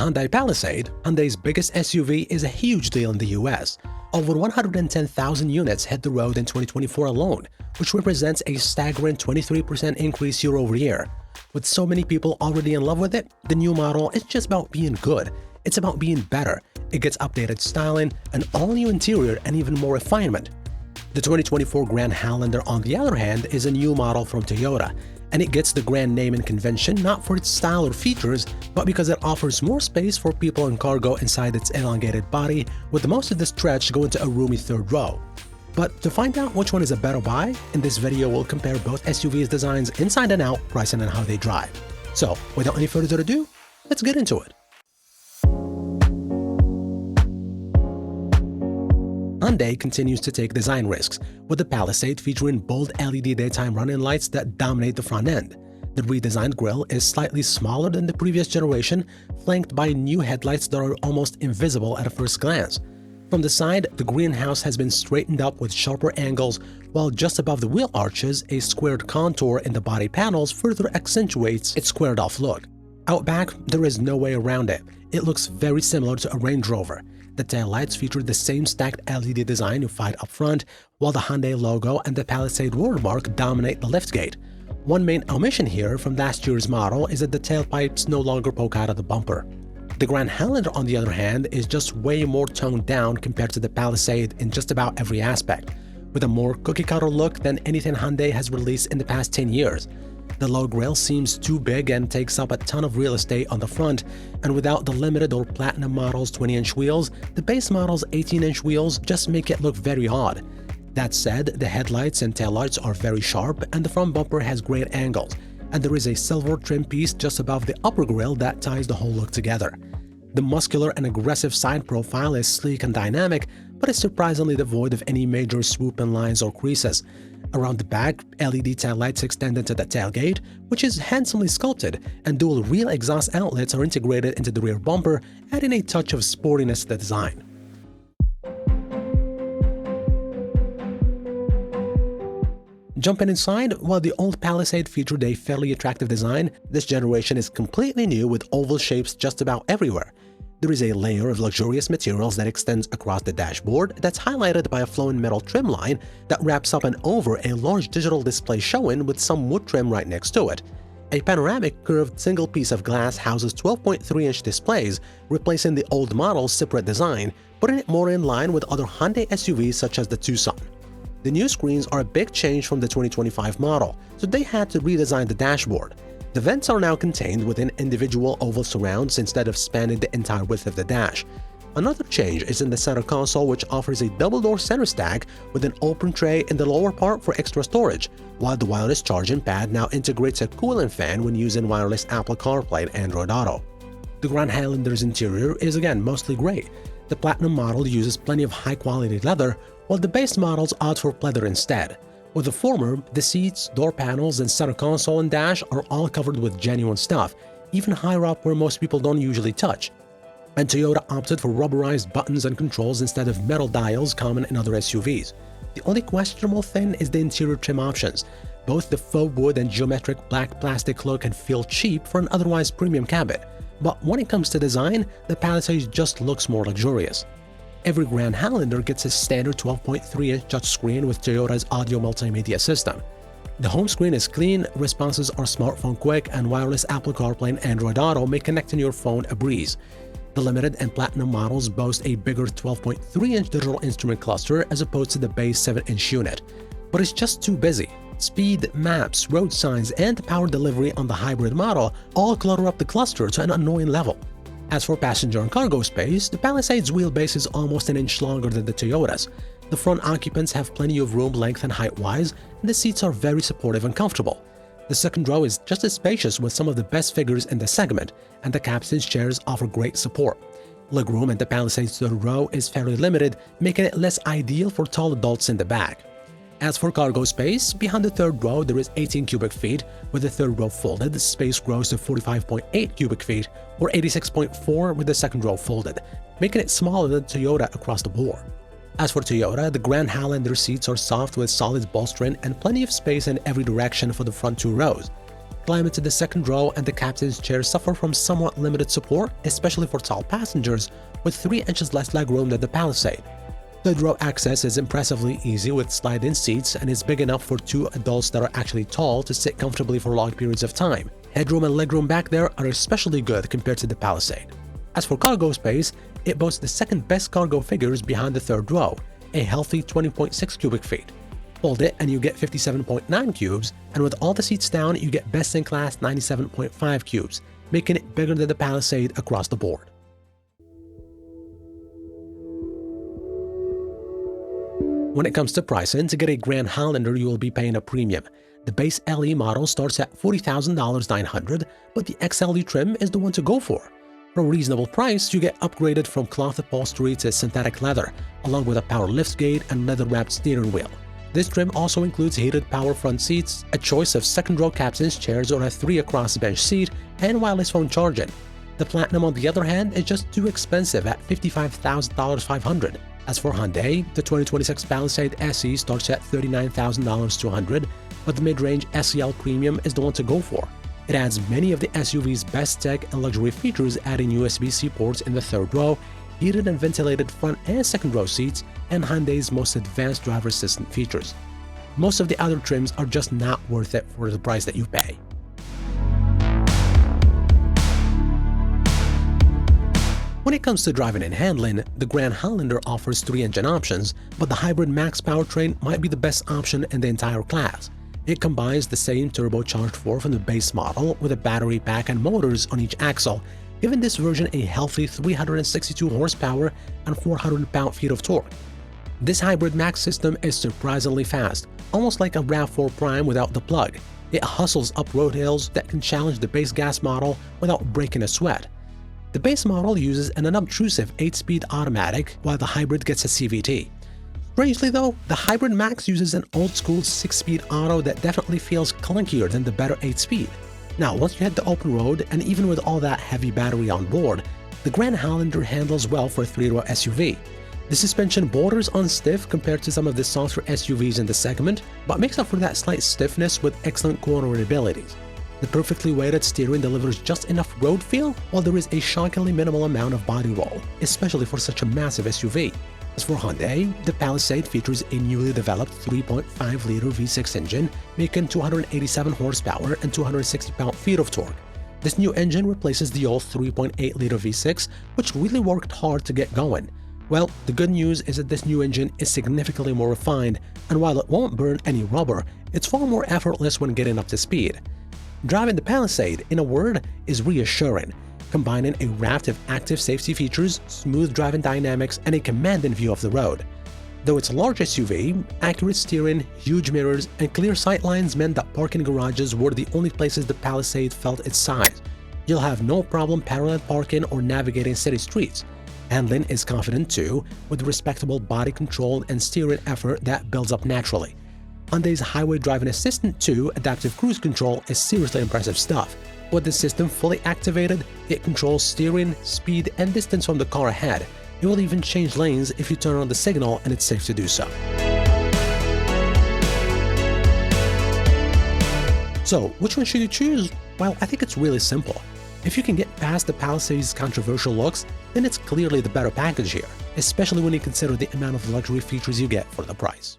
Hyundai Palisade, Hyundai's biggest SUV, is a huge deal in the US. Over 110,000 units hit the road in 2024 alone, which represents a staggering 23% increase year over year. With so many people already in love with it, the new model isn't just about being good, it's about being better. It gets updated styling, an all-new interior, and even more refinement. The 2024 Grand Highlander, on the other hand, is a new model from Toyota, and it gets the Grand name and convention not for its style or features, but because it offers more space for people and cargo inside its elongated body, with most of the stretch going to a roomy third row. But to find out which one is a better buy, in this video we'll compare both SUVs' designs inside and out, pricing, and how they drive. So, without any further ado, let's get into it. Hyundai continues to take design risks, with the Palisade featuring bold LED daytime running lights that dominate the front end. The redesigned grille is slightly smaller than the previous generation, flanked by new headlights that are almost invisible at a first glance. From the side, the greenhouse has been straightened up with sharper angles, while just above the wheel arches, a squared contour in the body panels further accentuates its squared-off look. Out back, there is no way around it. It looks very similar to a Range Rover. The taillights feature the same stacked LED design you find up front, while the Hyundai logo and the Palisade watermark dominate the liftgate. One main omission here from last year's model is that the tailpipes no longer poke out of the bumper. The Grand Highlander, on the other hand, is just way more toned down compared to the Palisade in just about every aspect, with a more cookie-cutter look than anything Hyundai has released in the past 10 years. The low grille seems too big and takes up a ton of real estate on the front, and without the limited or platinum model's 20-inch wheels, the base model's 18-inch wheels just make it look very odd. That said, the headlights and taillights are very sharp, and the front bumper has great angles, and there is a silver trim piece just above the upper grille that ties the whole look together. The muscular and aggressive side profile is sleek and dynamic, but is surprisingly devoid of any major swoop-in lines or creases. Around the back, LED taillights extend into the tailgate, which is handsomely sculpted, and dual rear exhaust outlets are integrated into the rear bumper, adding a touch of sportiness to the design. Jumping inside, while the old Palisade featured a fairly attractive design, this generation is completely new with oval shapes just about everywhere. There is a layer of luxurious materials that extends across the dashboard that's highlighted by a flowing metal trim line that wraps up and over a large digital display showing with some wood trim right next to it. A panoramic curved single piece of glass houses 12.3-inch displays, replacing the old model's separate design, putting it more in line with other Hyundai SUVs such as the Tucson. The new screens are a big change from the 2025 model, so they had to redesign the dashboard. The vents are now contained within individual oval surrounds instead of spanning the entire width of the dash. Another change is in the center console, which offers a double-door center stack with an open tray in the lower part for extra storage, while the wireless charging pad now integrates a cooling fan when using wireless Apple CarPlay and Android Auto. The Grand Highlander's interior is again mostly gray. The Platinum model uses plenty of high-quality leather, while the base models opt for pleather instead. With the former, the seats, door panels, and center console and dash are all covered with genuine stuff, even higher up where most people don't usually touch. And Toyota opted for rubberized buttons and controls instead of metal dials common in other SUVs. The only questionable thing is the interior trim options. Both the faux wood and geometric black plastic look can feel cheap for an otherwise premium cabin, but when it comes to design, the Palisade just looks more luxurious. Every Grand Highlander gets a standard 12.3-inch touchscreen with Toyota's audio multimedia system. The home screen is clean, responses are smartphone quick, and wireless Apple CarPlay and Android Auto make connecting your phone a breeze. The Limited and Platinum models boast a bigger 12.3-inch digital instrument cluster as opposed to the base 7-inch unit. But it's just too busy. Speed, maps, road signs, and power delivery on the hybrid model all clutter up the cluster to an annoying level. As for passenger and cargo space, the Palisade's wheelbase is almost an inch longer than the Toyota's. The front occupants have plenty of room length and height-wise, and the seats are very supportive and comfortable. The second row is just as spacious with some of the best figures in the segment, and the captain's chairs offer great support. Legroom in the Palisade's third row is fairly limited, making it less ideal for tall adults in the back. As for cargo space, behind the third row there is 18 cubic feet. With the third row folded, the space grows to 45.8 cubic feet, or 86.4 with the second row folded, making it smaller than Toyota across the board. As for Toyota, the Grand Highlander seats are soft with solid bolstering and plenty of space in every direction for the front two rows. Climbing to the second row and the captain's chair suffer from somewhat limited support, especially for tall passengers, with 3 inches less legroom than the Palisade. Third row access is impressively easy with slide-in seats and is big enough for 2 adults that are actually tall to sit comfortably for long periods of time. Headroom and legroom back there are especially good compared to the Palisade. As for cargo space, it boasts the second best cargo figures behind the third row, a healthy 20.6 cubic feet. Fold it and you get 57.9 cubes, and with all the seats down, you get best-in-class 97.5 cubes, making it bigger than the Palisade across the board. When it comes to pricing, to get a Grand Highlander, you will be paying a premium. The base LE model starts at $40,900, but the XLE trim is the one to go for. For a reasonable price, you get upgraded from cloth upholstery to synthetic leather, along with a power liftgate and leather-wrapped steering wheel. This trim also includes heated power front seats, a choice of second-row captain's chairs or a 3-across bench seat, and wireless phone charging. The Platinum, on the other hand, is just too expensive at $55,500. As for Hyundai, the 2026 Palisade SE starts at $39,200, but the mid-range SEL Premium is the one to go for. It adds many of the SUV's best tech and luxury features, adding USB-C ports in the third row, heated and ventilated front and second row seats, and Hyundai's most advanced driver assistant features. Most of the other trims are just not worth it for the price that you pay. When it comes to driving and handling, the Grand Highlander offers 3 engine options, but the Hybrid Max powertrain might be the best option in the entire class. It combines the same turbocharged 4 from the base model with a battery pack and motors on each axle, giving this version a healthy 362 horsepower and 400 pound-feet of torque. This Hybrid Max system is surprisingly fast, almost like a RAV4 Prime without the plug. It hustles up road hills that can challenge the base gas model without breaking a sweat. The base model uses an unobtrusive 8-speed automatic, while the Hybrid gets a CVT. Strangely though, the Hybrid Max uses an old-school 6-speed auto that definitely feels clunkier than the better 8-speed. Now, once you hit the open road, and even with all that heavy battery on board, the Grand Highlander handles well for a 3-row SUV. The suspension borders on stiff compared to some of the softer SUVs in the segment, but makes up for that slight stiffness with excellent cornering abilities. The perfectly weighted steering delivers just enough road feel, while there is a shockingly minimal amount of body roll, especially for such a massive SUV. As for Hyundai, the Palisade features a newly developed 3.5-liter V6 engine, making 287 horsepower and 260 pound-feet of torque. This new engine replaces the old 3.8-liter V6, which really worked hard to get going. Well, the good news is that this new engine is significantly more refined, and while it won't burn any rubber, it's far more effortless when getting up to speed. Driving the Palisade, in a word, is reassuring, combining a raft of active safety features, smooth driving dynamics, and a commanding view of the road. Though it's a large SUV, accurate steering, huge mirrors, and clear sightlines meant that parking garages were the only places the Palisade felt its size. You'll have no problem parallel parking or navigating city streets. Handling is confident too, with respectable body control and steering effort that builds up naturally. Hyundai's Highway Driving Assistant 2 adaptive cruise control is seriously impressive stuff. With the system fully activated, it controls steering, speed, and distance from the car ahead. It will even change lanes if you turn on the signal and it's safe to do so. So, which one should you choose? Well, I think it's really simple. If you can get past the Palisade's controversial looks, then it's clearly the better package here, especially when you consider the amount of luxury features you get for the price.